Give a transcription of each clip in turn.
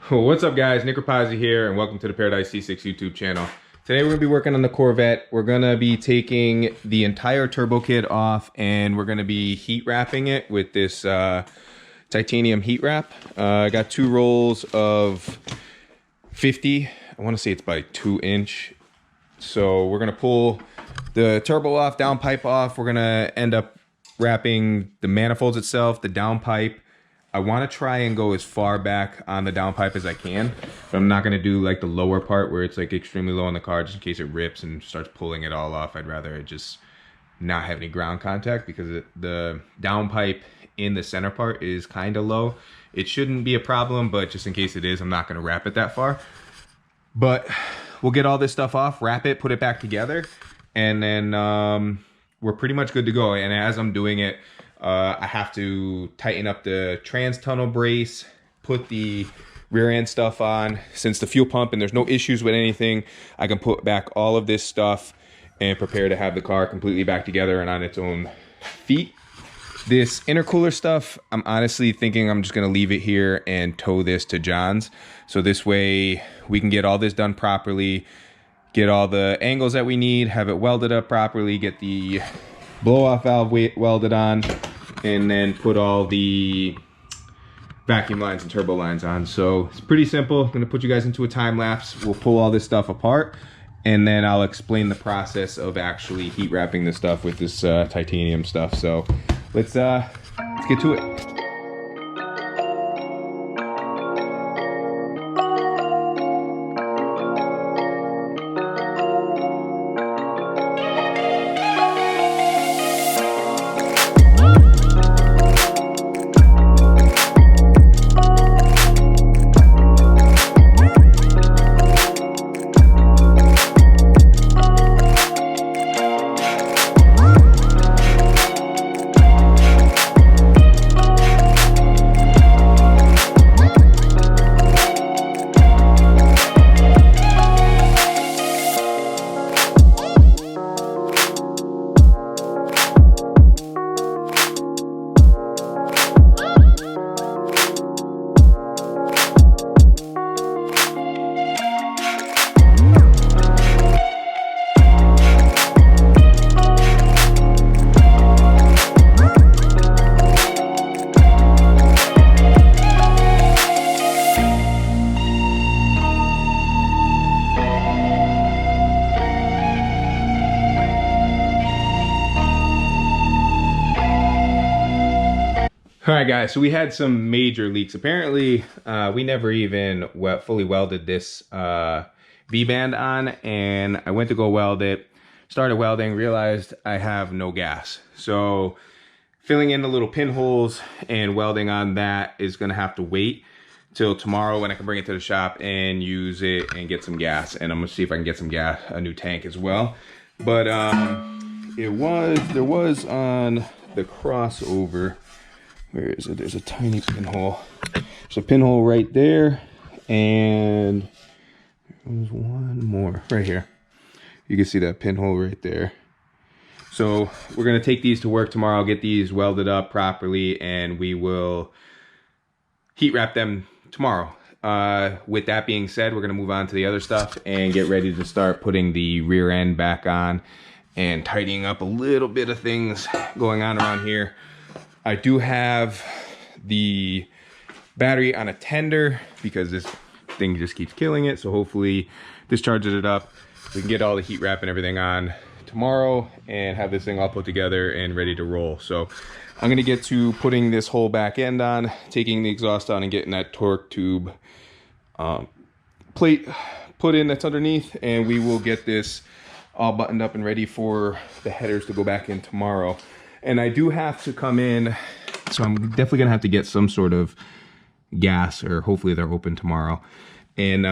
What's up guys, Nick Rapazzi here and welcome to the Paradise C6 YouTube channel. Today we're going to be working on the Corvette. We're going to be taking the entire turbo kit off and we're going to be heat wrapping it with this titanium heat wrap. I got 2 rolls of 50, I want to say it's by 2 inch. So we're going to pull the turbo off, downpipe off. We're going to end up wrapping the manifolds itself, the downpipe. I want to try and go as far back on the downpipe as I can, but I'm not going to do like the lower part where it's like extremely low on the car just in case it rips and starts pulling it all off. I'd rather it just not have any ground contact because the downpipe in the center part is kind of low. It shouldn't be a problem, but just in case it is, I'm not going to wrap it that far. But we'll get all this stuff off, wrap it, put it back together, and then we're pretty much good to go. And as I'm doing it, I have to tighten up the trans tunnel brace, put the rear end stuff on. Since the fuel pump and there's no issues with anything, I can put back all of this stuff and prepare to have the car completely back together and on its own feet. This intercooler stuff, I'm honestly thinking I'm just gonna leave it here and tow this to John's. So this way we can get all this done properly, get all the angles that we need, have it welded up properly, get the blow-off valve welded on, and then put all the vacuum lines and turbo lines on. So it's pretty simple. I'm gonna put you guys into a time lapse. We'll pull all this stuff apart, and then I'll explain the process of actually heat wrapping this stuff with this titanium stuff. So let's get to it. All right guys, so we had some major leaks. Apparently, we never even fully welded this V-band on, and I went to go weld it, started welding, realized I have no gas. So filling in the little pinholes and welding on that is gonna have to wait till tomorrow when I can bring it to the shop and use it and get some gas. And I'm gonna see if I can get some gas, a new tank as well. But there was on the crossover, where is it? There's a tiny pinhole. There's a pinhole right there, and there's one more right here. You can see that pinhole right there. So we're gonna take these to work tomorrow, get these welded up properly, and we will heat wrap them tomorrow. With that being said, we're gonna move on to the other stuff and get ready to start putting the rear end back on and tidying up a little bit of things going on around here. I do have the battery on a tender because this thing just keeps killing it. So hopefully this charges it up. We can get all the heat wrap and everything on tomorrow and have this thing all put together and ready to roll. So I'm gonna get to putting this whole back end on, taking the exhaust on and getting that torque tube plate put in that's underneath, and we will get this all buttoned up and ready for the headers to go back in tomorrow. And I do have to come in, so I'm definitely gonna have to get some sort of gas, or hopefully they're open tomorrow. And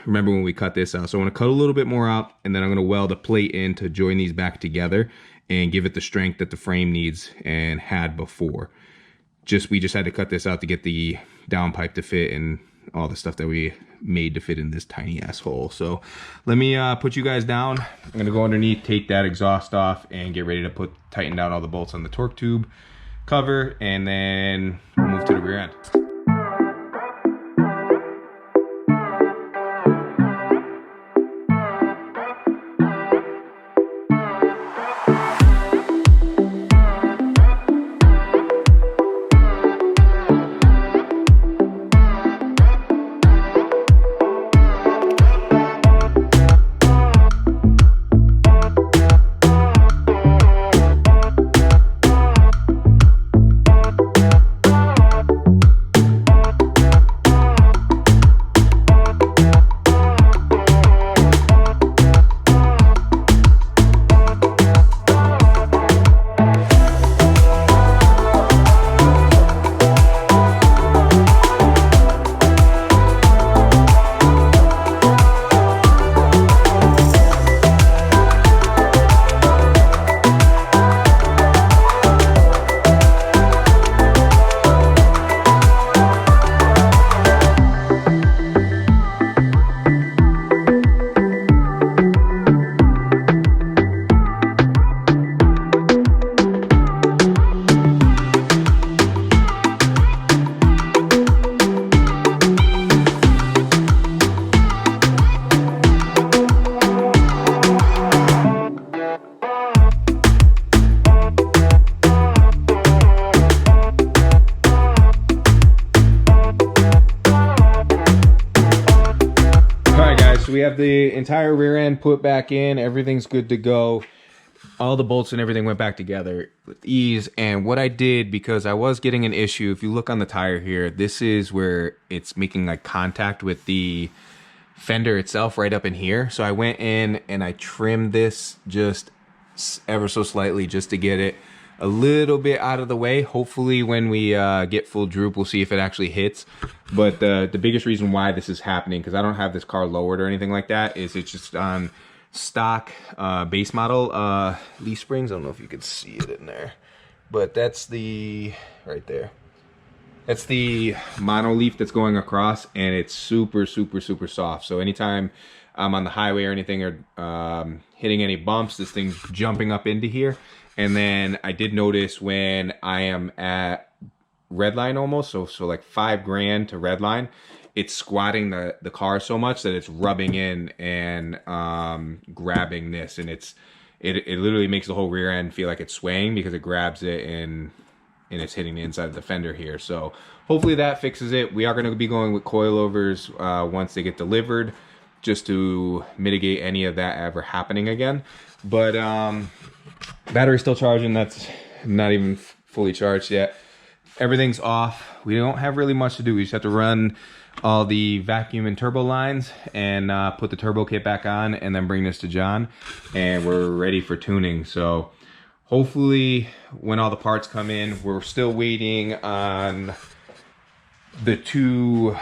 remember when we cut this out, so I'm gonna cut a little bit more out, and then I'm gonna weld a plate in to join these back together and give it the strength that the frame needs and had before. We just had to cut this out to get the downpipe to fit and all the stuff that we made to fit in this tiny ass hole. So let me put you guys down. I'm gonna go underneath, take that exhaust off, and get ready to tighten down all the bolts on the torque tube cover, and then move to the rear end. so we have the entire rear end put back in. Everything's good to go. All the bolts and everything went back together with ease. And what I did, because I was getting an issue, if you look on the tire here, this is where it's making like contact with the fender itself right up in here. So I went in and I trimmed this just ever so slightly just to get it a little bit out of the way. Hopefully when we get full droop, we'll see if it actually hits. But the biggest reason why this is happening, because I don't have this car lowered or anything like that, is it's just on stock base model leaf springs. I don't know if you can see it in there, but that's the right there. That's the mono leaf that's going across, and it's super soft. So anytime I'm on the highway or anything, or hitting any bumps, this thing's jumping up into here. And then I did notice when I am at red line almost, so like 5 grand to red line, it's squatting the car so much that it's rubbing in and grabbing this, and it literally makes the whole rear end feel like it's swaying because it grabs it and it's hitting the inside of the fender here. So hopefully that fixes it. We are going to be going with coilovers once they get delivered, just to mitigate any of that ever happening again. But battery's still charging. That's not even fully charged yet. Everything's off. We don't have really much to do. We just have to run all the vacuum and turbo lines and put the turbo kit back on, and then bring this to John, and we're ready for tuning. So hopefully when all the parts come in, we're still waiting on the 2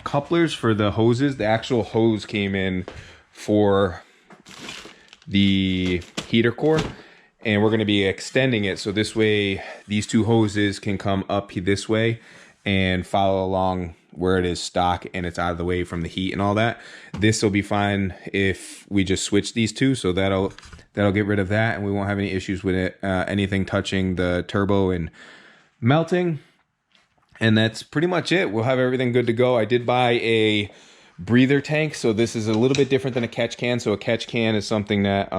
couplers for the hoses. The actual hose came in for the heater core, and we're going to be extending it so this way these 2 hoses can come up this way and follow along where it is stock, and it's out of the way from the heat and all that. This will be fine if we just switch these 2, so that'll get rid of that, and we won't have any issues with it anything touching the turbo and melting. And that's pretty much it. We'll have everything good to go. I did buy a breather tank, so this is a little bit different than a catch can. So a catch can is something that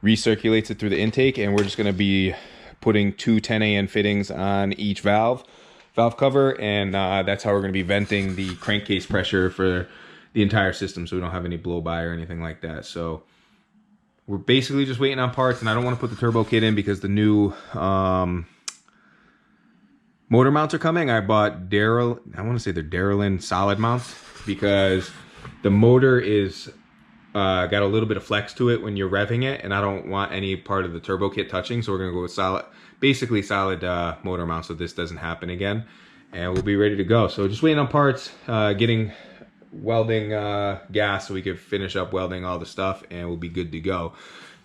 recirculates it through the intake, and we're just going to be putting 2 10AN fittings on each valve cover, and that's how we're going to be venting the crankcase pressure for the entire system, so we don't have any blow by or anything like that. So we're basically just waiting on parts, and I don't want to put the turbo kit in because the new motor mounts are coming. I bought I want to say they're Darrellin solid mounts, because the motor is got a little bit of flex to it when you're revving it, and I don't want any part of the turbo kit touching, so we're going to go with solid, basically solid motor mounts, so this doesn't happen again, and we'll be ready to go. So just waiting on parts, getting welding gas so we can finish up welding all the stuff, and we'll be good to go.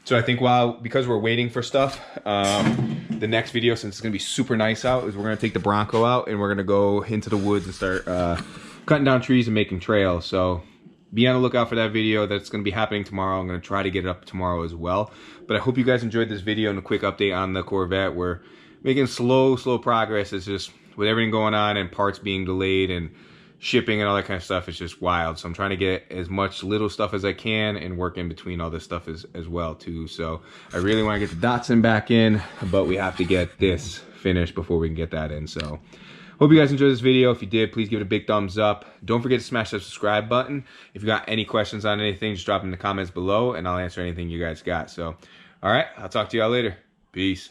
So I think because we're waiting for stuff, the next video, since it's gonna be super nice out, is we're gonna take the Bronco out and we're gonna go into the woods and start cutting down trees and making trails. So be on the lookout for that video. That's gonna be happening tomorrow. I'm gonna try to get it up tomorrow as well. But I hope you guys enjoyed this video and a quick update on the Corvette. We're making slow progress. It's just with everything going on and parts being delayed and shipping and all that kind of stuff, it's just wild. So I'm trying to get as much little stuff as I can and work in between all this stuff as well too. So I really want to get the Datsun back in, but we have to get this finished before we can get that in. So hope you guys enjoyed this video. If you did, please give it a big thumbs up. Don't forget to smash that subscribe button. If you got any questions on anything, just drop them in the comments below and I'll answer anything you guys got. So all right, I'll talk to y'all later. Peace.